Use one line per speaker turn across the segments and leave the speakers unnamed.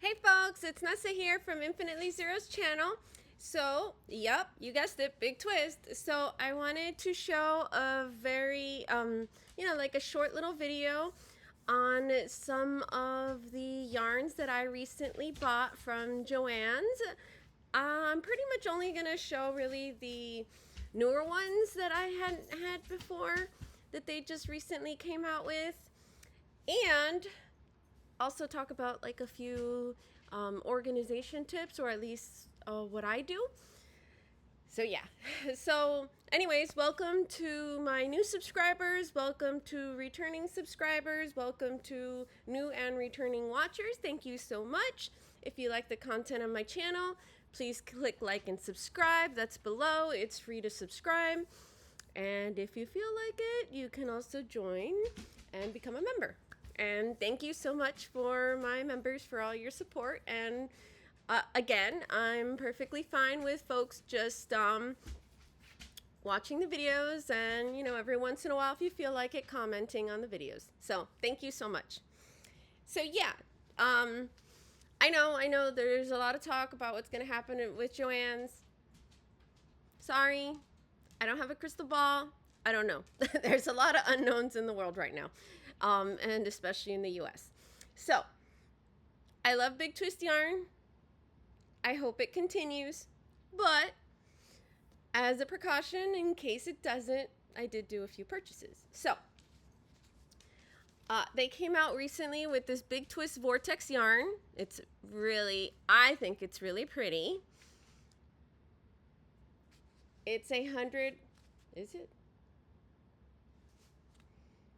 Hey folks, it's Nessa here from Infinitely Zero's channel. So, yep, you guessed it, big twist. So I wanted to show a very, like a short little video on some of the yarns that I recently bought from Joann's. I'm pretty much only gonna show really the newer ones that I hadn't had before that they just recently came out with. And also talk about like a few organization tips, or at least what I do. So yeah, so anyways, welcome to my new subscribers, welcome to returning subscribers, welcome to new and returning watchers. Thank you so much. If you like the content on my channel, please click like and subscribe. That's below. It's free to subscribe. And if you feel like it, you can also join and become a member. And thank you so much for my members for all your support. And again, I'm perfectly fine with folks just watching the videos and, every once in a while, if you feel like it, commenting on the videos. So thank you so much. So yeah, I know there's a lot of talk about what's going to happen with Joann's. Sorry, I don't have a crystal ball. I don't know. There's a lot of unknowns in the world right now. And especially in the US. So, I love Big Twist yarn. I hope it continues. But, as a precaution, in case it doesn't, I did do a few purchases. So, they came out recently with this Big Twist Vortex yarn. I think it's really pretty. It's 100, is it?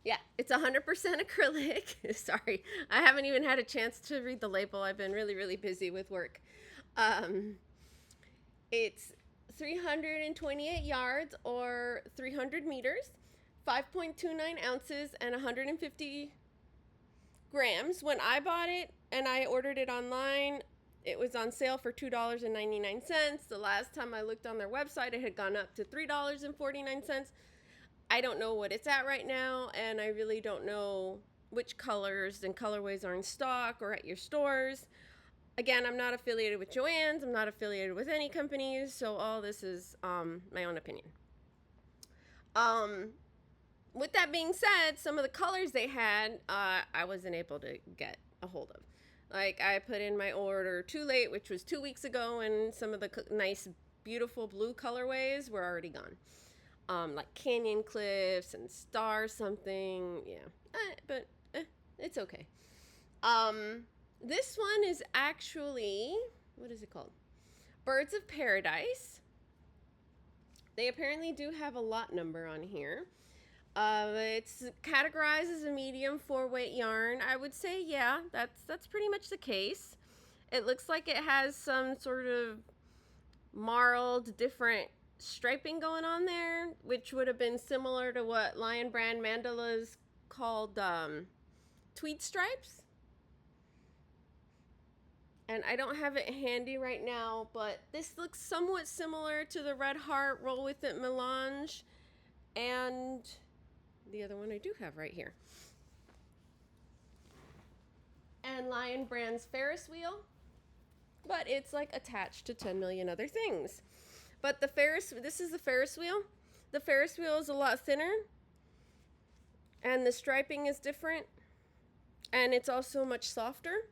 Yeah, it's 100% acrylic. Sorry, I haven't even had a chance to read the label. I've been really, really busy with work. It's 328 yards or 300 meters, 5.29 ounces, and 150 grams. When I bought it and I ordered it online, it was on sale for $2.99. The last time I looked on their website, it had gone up to $3.49. I don't know what it's at right now, and I really don't know which colors and colorways are in stock or at your stores. Again, I'm not affiliated with Joann's. I'm not affiliated with any companies, so all this is my own opinion. With that being said, some of the colors they had, I wasn't able to get a hold of. Like, I put in my order too late, which was 2 weeks ago, and some of the nice, beautiful blue colorways were already gone. Like Canyon Cliffs and Star something, yeah, but it's okay. This one is actually, what is it called? Birds of Paradise. They apparently do have a lot number on here. It's categorized as a medium 4-weight yarn. I would say, yeah, that's pretty much the case. It looks like it has some sort of marled different striping going on there, which would have been similar to what Lion Brand Mandalas called tweed stripes. And I don't have it handy right now, but this looks somewhat similar to the Red Heart Roll With It Melange and the other one I do have right here. And Lion Brand's Ferris Wheel, but it's like attached to 10 million other things. But this is the Ferris wheel. The Ferris wheel is a lot thinner, and the striping is different, and it's also much softer.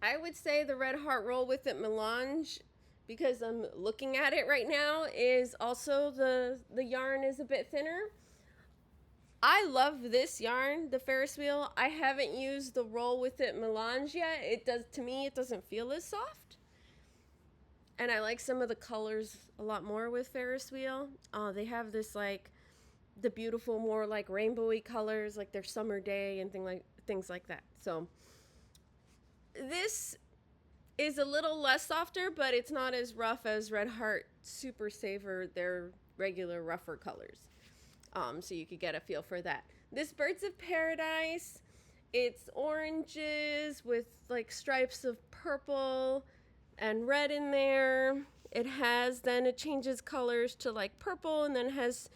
I would say the Red Heart Roll With It Melange, because I'm looking at it right now, is also the yarn is a bit thinner. I love this yarn, the Ferris wheel. I haven't used the Roll With It Melange yet. To me, it doesn't feel as soft. And I like some of the colors a lot more with Ferris wheel. They have this like the beautiful, more like rainbowy colors, like their summer day and things like that. So this is a little less softer, but it's not as rough as Red Heart Super Saver, their regular rougher colors. So you could get a feel for that. This Birds of Paradise, it's oranges with like stripes of purple and red in there. It changes colors to like purple, and then has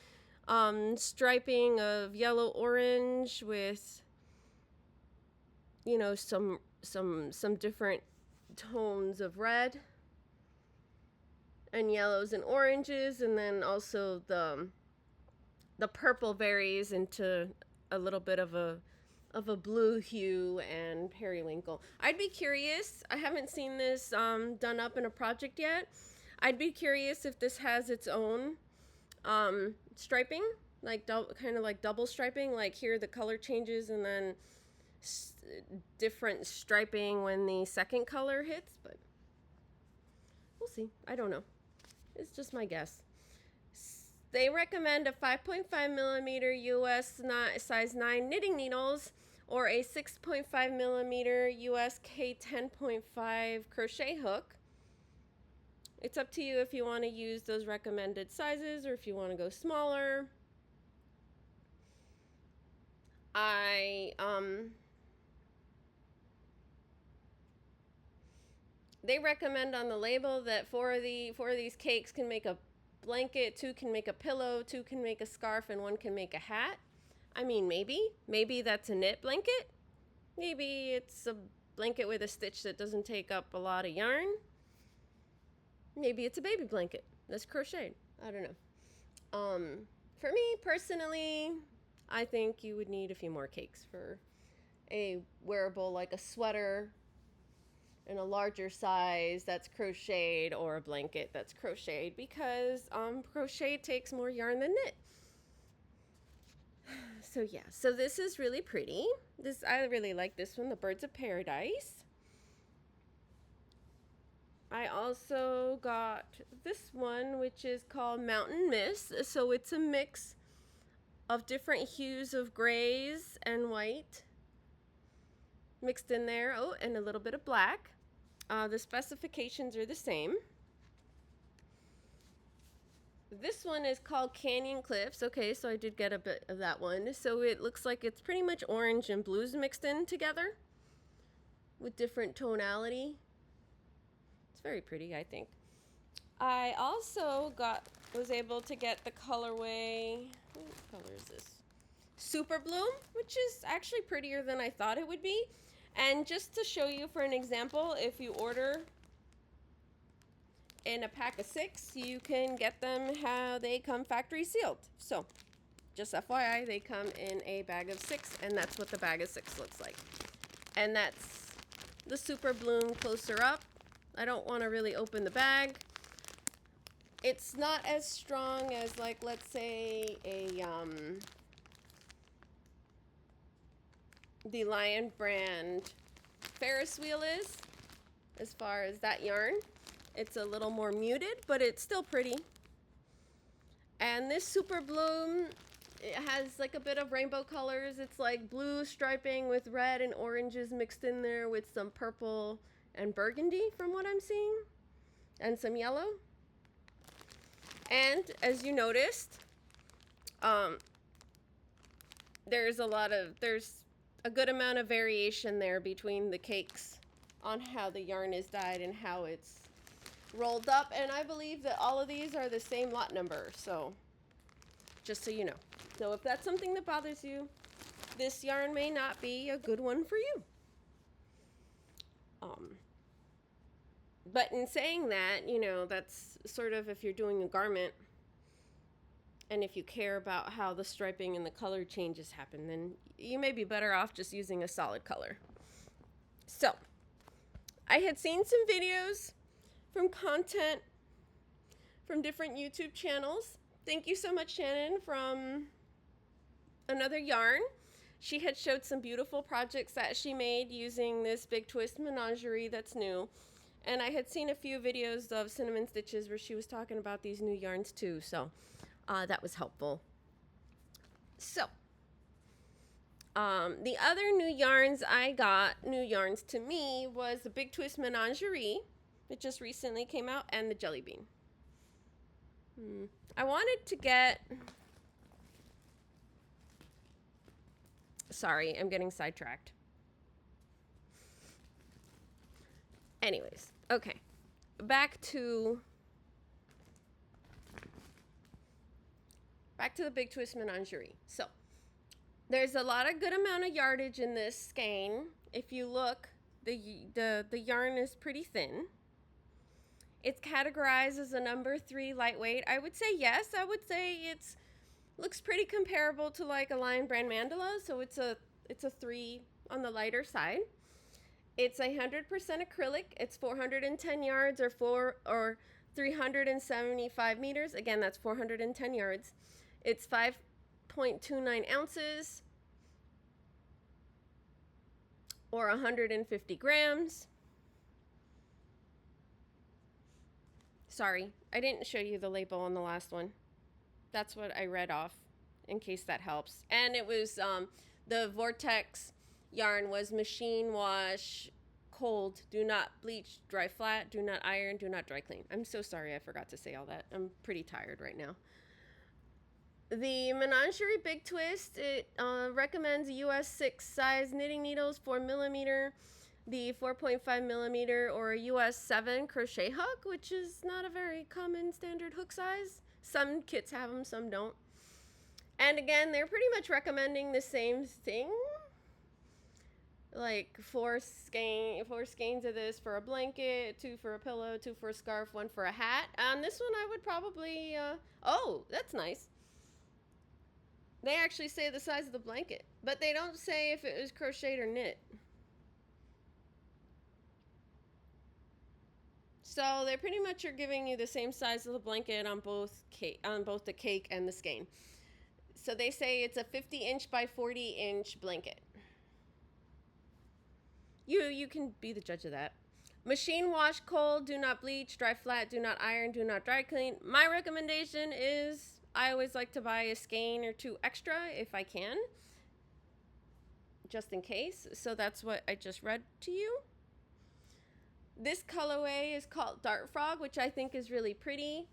striping of yellow orange with some some different tones of red and yellows and oranges, and then also the purple varies into a little bit of a blue hue and periwinkle. I'd be curious. I haven't seen this done up in a project yet. I'd be curious if this has its own striping, like kind of like double striping. Like here, the color changes, and then different striping when the second color hits. But we'll see. I don't know. It's just my guess. They recommend a 5.5 millimeter US size 9 knitting needles or a 6.5 millimeter US K10.5 crochet hook. It's up to you if you want to use those recommended sizes or if you want to go smaller. They recommend on the label that four of these cakes can make a blanket, 2 can make a pillow, 2 can make a scarf, and 1 can make a hat. I mean, maybe that's a knit blanket. Maybe it's a blanket with a stitch that doesn't take up a lot of yarn. Maybe it's a baby blanket that's crocheted. I don't know. For me personally, I think you would need a few more cakes for a wearable, like a sweater in a larger size that's crocheted, or a blanket that's crocheted, because crochet takes more yarn than knit. So yeah, so this is really pretty. I really like this one, the Birds of Paradise. I also got this one, which is called Mountain Mist. So it's a mix of different hues of grays and white mixed in there. Oh, and a little bit of black. The specifications are the same. This one is called Canyon Cliffs. Okay, so I did get a bit of that one. So it looks like it's pretty much orange and blues mixed in together with different tonality. It's very pretty, I think. I also was able to get the colorway. What color is this? Super Bloom, which is actually prettier than I thought it would be. And just to show you for an example, if you order in a pack of 6, you can get them how they come factory sealed. So just FYI, they come in a bag of 6, and that's what the bag of 6 looks like. And that's the Super Bloom closer up. I don't want to really open the bag. It's not as strong as, like, let's say the Lion brand Ferris wheel is, as far as that yarn. It's a little more muted, but it's still pretty. And this Super Bloom, it has like a bit of rainbow colors. It's like blue striping with red and oranges mixed in there with some purple and burgundy from what I'm seeing, and some yellow. And as you noticed, there's a good amount of variation there between the cakes on how the yarn is dyed and how it's rolled up. And I believe that all of these are the same lot number, so just so you know. So if that's something that bothers you, this yarn may not be a good one for you. But in saying that, you know, that's sort of if you're doing a garment and if you care about how the striping and the color changes happen, then you may be better off just using a solid color. So I had seen some videos from content from different YouTube channels. Thank you so much, Shannon, from Another Yarn. She had showed some beautiful projects that she made using this big Twist Menagerie that's new. And I had seen a few videos of Cinnamon Stitches where she was talking about these new yarns too. So that was helpful. So the other new yarns I got, new yarns to me, was the Big Twist Menagerie. It just recently came out, and the Jelly Bean. I wanted to get... Sorry, I'm getting sidetracked. Anyways, okay. Back to the Big Twist Menagerie. So, there's a lot of good amount of yardage in this skein. If you look the yarn is pretty thin. It's categorized as a number 3 lightweight. I would say yes. I would say it's looks pretty comparable to like a Lion Brand Mandala, so it's a 3 on the lighter side. It's 100% acrylic. It's 410 yards or 375 meters. Again, that's 410 yards. It's 5.29 ounces or 150 grams. Sorry, I didn't show you the label on the last one. That's what I read off, in case that helps. And it was, the Vortex yarn was machine wash, cold, do not bleach, dry flat, do not iron, do not dry clean. I'm so sorry I forgot to say all that. I'm pretty tired right now. The Menagerie Big Twist, it recommends US 6 size knitting needles, 4mm, the 4.5mm or a US 7 crochet hook, which is not a very common standard hook size. Some kits have them, some don't. And again, they're pretty much recommending the same thing. Like 4 skeins of this for a blanket, 2 for a pillow, 2 for a scarf, 1 for a hat. This one I would probably, oh, that's nice. They actually say the size of the blanket, but they don't say if it was crocheted or knit. So they pretty much are giving you the same size of the blanket on both the cake and the skein. So they say it's a 50-inch by 40-inch blanket. You can be the judge of that. Machine wash cold, do not bleach, dry flat, do not iron, do not dry clean. My recommendation is I always like to buy a skein or 2 extra if I can, just in case. So that's what I just read to you. This colorway is called Dart Frog, which I think is really pretty.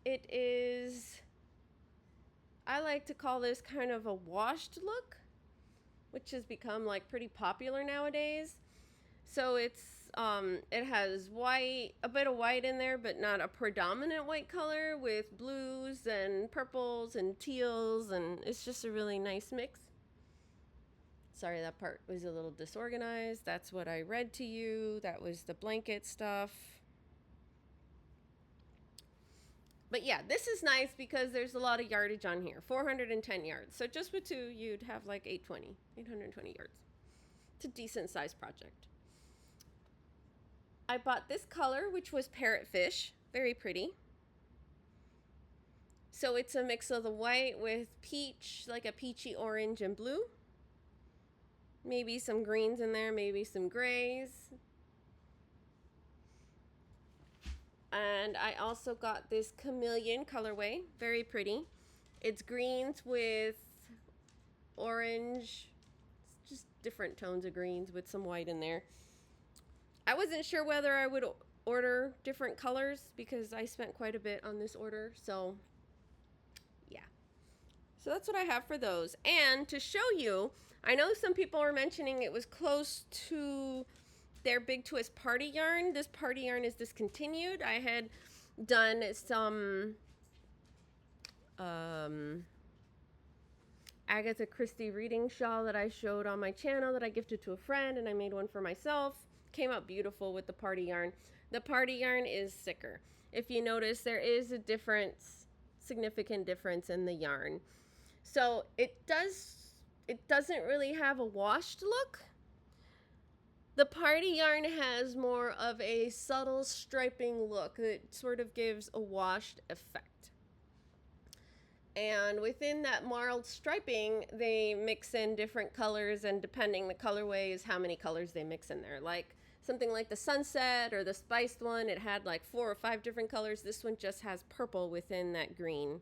It is, I like to call this kind of a washed look, which has become like pretty popular nowadays. So it's, it has white, a bit of white in there, but not a predominant white color, with blues and purples and teals, and it's just a really nice mix. Sorry, that part was a little disorganized. That's what I read to you. That was the blanket stuff. But yeah, this is nice because there's a lot of yardage on here. 410 yards. So just with 2, you'd have like 820 yards. It's a decent sized project. I bought this color, which was parrotfish. Very pretty. So it's a mix of the white with peach, like a peachy orange and blue. Maybe some greens in there, maybe some grays. And I also got this chameleon colorway, very pretty. It's greens with orange, just different tones of greens with some white in there. I wasn't sure whether I would order different colors because I spent quite a bit on this order, so yeah. So that's what I have for those. And to show you, I know some people were mentioning it was close to their Big Twist party yarn. This party yarn is discontinued. I had done some Agatha Christie reading shawl that I showed on my channel that I gifted to a friend, and I made one for myself. Came out beautiful with the party yarn. The party yarn is thicker. If you notice, there is a difference, significant difference in the yarn. So it doesn't really have a washed look. The party yarn has more of a subtle striping look that sort of gives a washed effect. And within that marled striping, they mix in different colors, and depending the colorway is how many colors they mix in there. Like something like the sunset or the spiced one, it had like 4 or 5 different colors. This one just has purple within that green.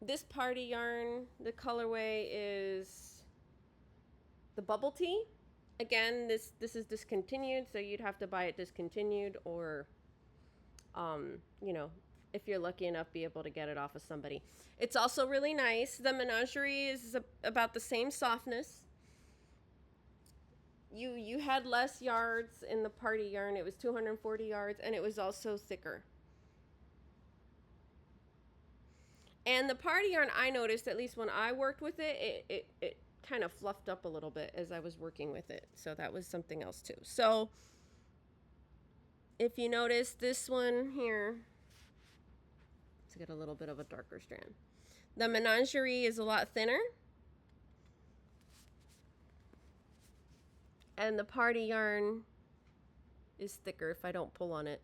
This party yarn, the colorway is the bubble tea. Again, this is discontinued, so you'd have to buy it discontinued, or you know, if you're lucky enough, be able to get it off of somebody. It's also really nice. The Menagerie is about the same softness. You had less yards in the party yarn. It was 240 yards, and it was also thicker. And the party yarn, I noticed, at least when I worked with it, it kind of fluffed up a little bit as I was working with it. So that was something else too. So if you notice this one here, let's get a little bit of a darker strand. The Menagerie is a lot thinner. And the party yarn is thicker if I don't pull on it.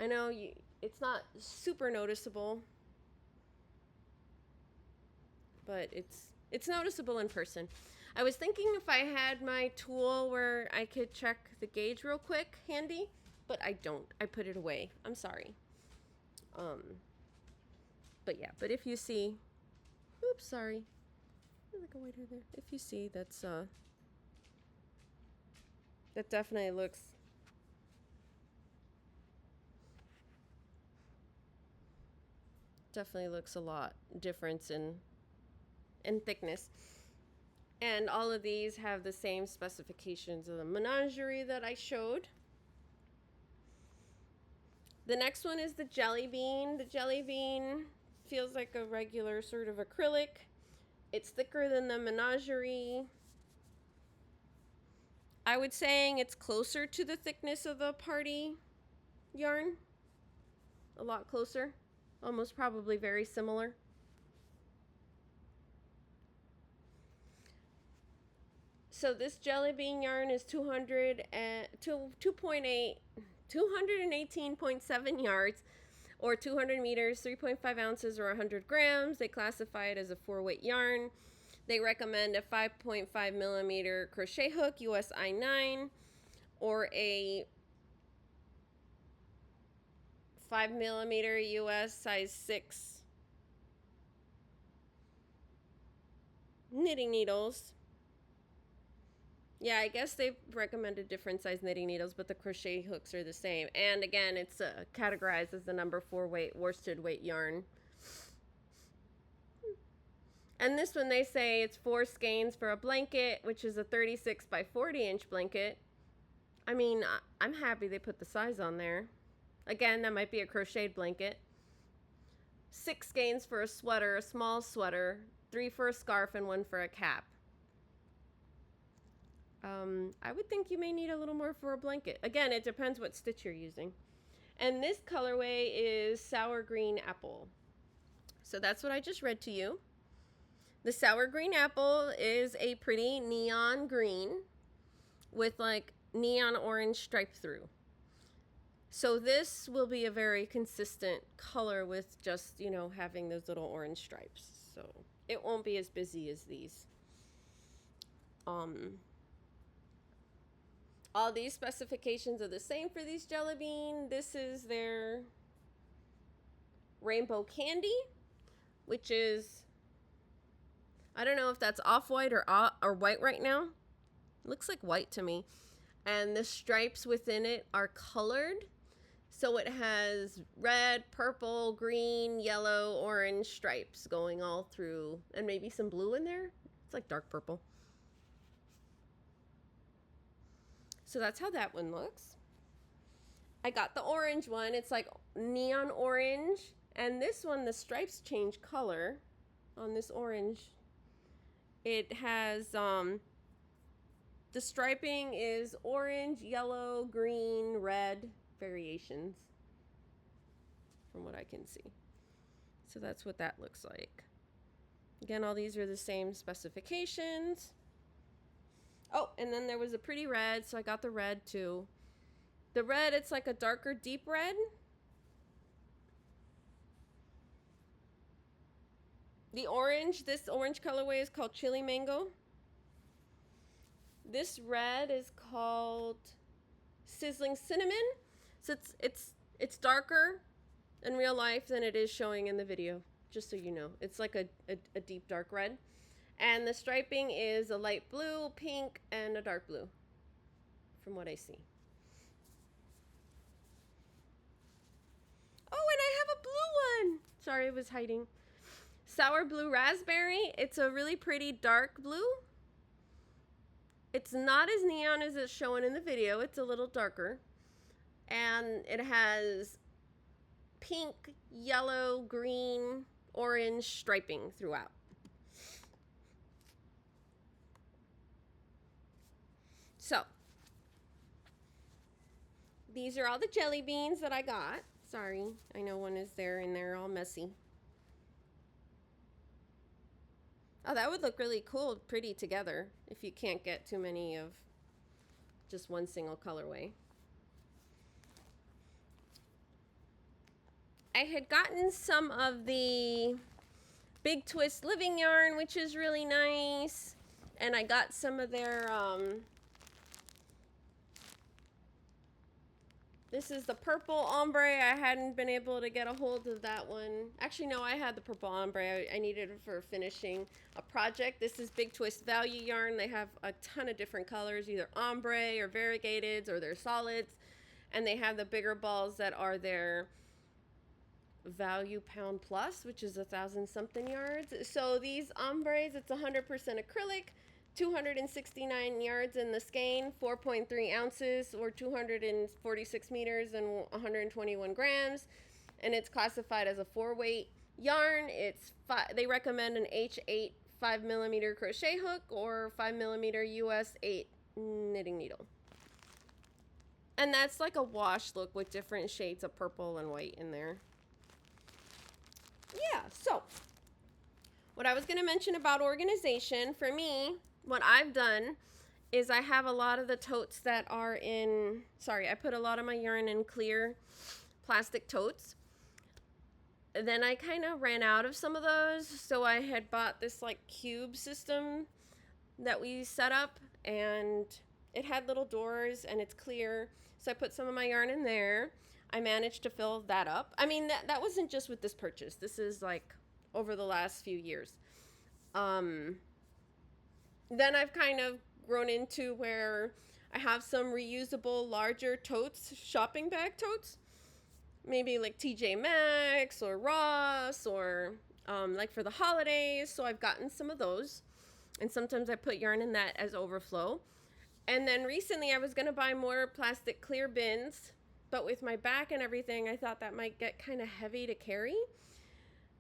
I know it's not super noticeable, but it's noticeable in person. I was thinking if I had my tool where I could check the gauge real quick handy, but I don't. I put it away. I'm sorry. But yeah, but if you see, oops, sorry. Like a white hair there. If you see, that's that definitely looks a lot difference in thickness. And all of these have the same specifications of the Menagerie that I showed. The next one is the Jelly Bean. The Jelly Bean feels like a regular sort of acrylic. It's thicker than the Menagerie. I would say it's closer to the thickness of the party yarn. A lot closer. Almost probably very similar. So this Jelly Bean yarn is 218.7 yards, or 200 meters, 3.5 ounces, or 100 grams. They classify it as a 4-weight yarn. They recommend a 5.5 millimeter crochet hook, US I9, or a 5 millimeter US size 6 knitting needles. Yeah, I guess they've recommended different size knitting needles, but the crochet hooks are the same. And again, it's categorized as the number 4 weight worsted weight yarn. And this one, they say it's 4 skeins for a blanket, which is a 36 by 40 inch blanket. I mean, I'm happy they put the size on there. Again, that might be a crocheted blanket. 6 skeins for a sweater, a small sweater, 3 for a scarf, and 1 for a cap. I would think you may need a little more for a blanket. Again, it depends what stitch you're using. And this colorway is Sour Green Apple. So that's what I just read to you. The Sour Green Apple is a pretty neon green with like neon orange stripe through. So this will be a very consistent color with just, you know, having those little orange stripes. So it won't be as busy as these. All these specifications are the same for these Jelly Bean. This is their Rainbow Candy, which is, I don't know if that's off-white or white right now. It looks like white to me. And the stripes within it are colored. So it has red, purple, green, yellow, orange stripes going all through, and maybe some blue in there. It's like dark purple. So that's how that one looks. I got the orange one. It's like neon orange. And this one, the stripes change color on this orange. It has, the striping is orange, yellow, green, red variations from what I can see. So that's what that looks like. Again, all these are the same specifications. Oh, and then there was a pretty red, so I got the red too. The red, it's like a darker, deep red. The orange, this orange colorway is called Chili Mango. This red is called Sizzling Cinnamon. So it's darker in real life than it is showing in the video, just so you know. It's like a deep dark red. And the striping is a light blue, pink, and a dark blue, from what I see. Oh, and I have a blue one. Sorry, it was hiding. Sour Blue Raspberry. It's a really pretty dark blue. It's not as neon as it's showing in the video. It's a little darker. And it has pink, yellow, green, orange striping throughout. So, these are all the jelly beans that I got. Sorry, I know one is there and they're all messy. Oh, that would look really cool, pretty together, if you can't get too many of just one single colorway. I had gotten some of the Big Twist living yarn, which is really nice. And I got some of their, this is the purple ombre. I hadn't been able to get a hold of that one. Actually, no, I had the purple ombre. I needed it for finishing a project. This is Big Twist value yarn. They have a ton of different colors, either ombre or variegateds or their solids. And they have the bigger balls that are their value pound plus, which is 1,000 something yards. So these ombres, it's 100% acrylic, 269 yards in the skein, 4.3 ounces or 246 meters and 121 grams, and it's classified as a 4-weight yarn. They recommend an H8 5mm crochet hook or 5mm US 8 knitting needle. And that's like a wash look with different shades of purple and white in there. Yeah, so what I was going to mention about organization, for me, what I've done is I have a lot of the totes that are in, I put a lot of my yarn in clear plastic totes. Then I kind of ran out of some of those, so I had bought this like cube system that we set up, and it had little doors and it's clear. So I put some of my yarn in there. I managed to fill that up. I mean, that wasn't just with this purchase. This is like over the last few years. Then I've kind of grown into where I have some reusable larger totes, shopping bag totes. Maybe like TJ Maxx or Ross or like for the holidays. So I've gotten some of those. And sometimes I put yarn in that as overflow. And then recently I was going to buy more plastic clear bins. But with my back and everything, I thought that might get kind of heavy to carry.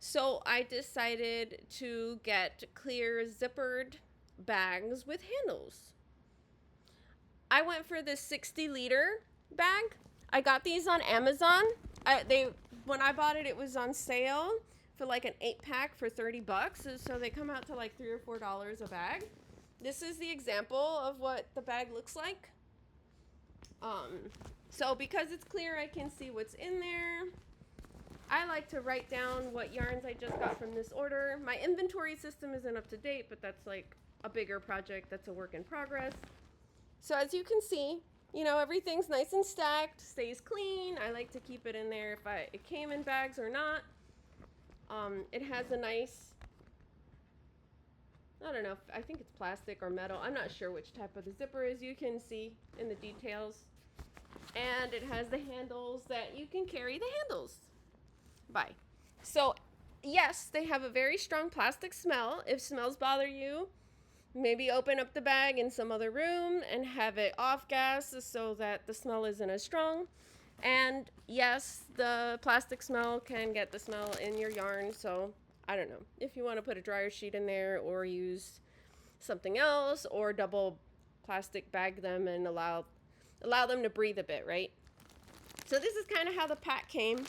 So I decided to get clear zippered bags with handles. I went for this 60-liter bag. I got these on Amazon. When I bought it, it was on sale for like an 8-pack for $30. So they come out to like $3 or $4 a bag. This is the example of what the bag looks like. So because it's clear, I can see what's in there. I like to write down what yarns I just got from this order. My inventory system isn't up to date, but that's like a bigger project that's a work in progress. So as you can see, you know, everything's nice and stacked, stays clean. I like to keep it in there if it came in bags or not. It has a nice, I don't know, I think it's plastic or metal. I'm not sure which type of the zipper is. You can see in the details. And it has the handles that you can carry the handles by. So yes, they have a very strong plastic smell. If smells bother you, maybe open up the bag in some other room and have it off gas so that the smell isn't as strong. And yes, the plastic smell can get the smell in your yarn. So I don't know if you want to put a dryer sheet in there or use something else or double plastic bag them and allow them to breathe a bit, right? So this is kind of how the pack came.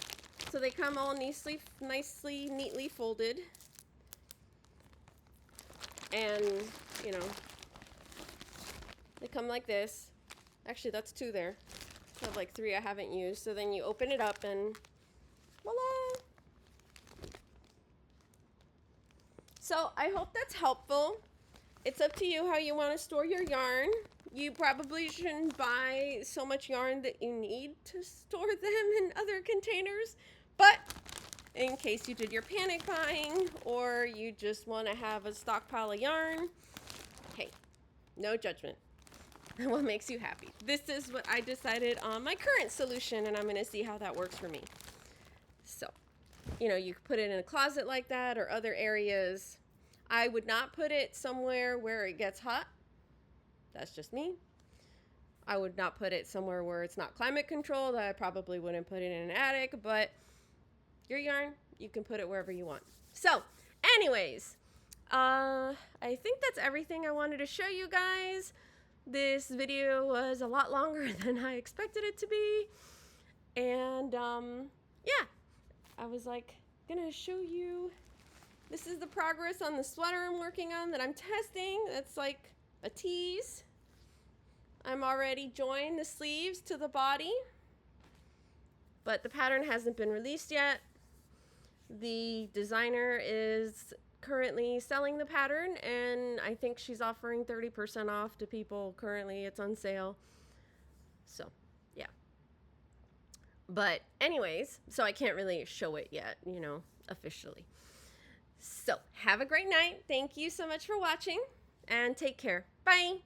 So they come all nicely, neatly folded. And, you know, they come like this. Actually, that's 2 there. I have like 3 I haven't used. So then you open it up and voila! So I hope that's helpful. It's up to you how you want to store your yarn. You probably shouldn't buy so much yarn that you need to store them in other containers. But in case you did your panic buying or you just want to have a stockpile of yarn, hey, no judgment. What makes you happy? This is what I decided on my current solution, and I'm going to see how that works for me. So, you know, you could put it in a closet like that or other areas. I would not put it somewhere where it gets hot. That's just me. I would not put it somewhere where it's not climate controlled. I probably wouldn't put it in an attic, but your yarn, you can put it wherever you want. So anyways, I think that's everything I wanted to show you guys. This video was a lot longer than I expected it to be. And yeah, I was like gonna show you. This is the progress on the sweater I'm working on that I'm testing. That's like a tease. I'm already joined the sleeves to the body, but the pattern hasn't been released yet. The designer is currently selling the pattern, and I think she's offering 30% off to people. Currently it's on sale. So yeah, but anyways, so I can't really show it yet, you know, officially. So have a great night. Thank you so much for watching, and take care. Bye.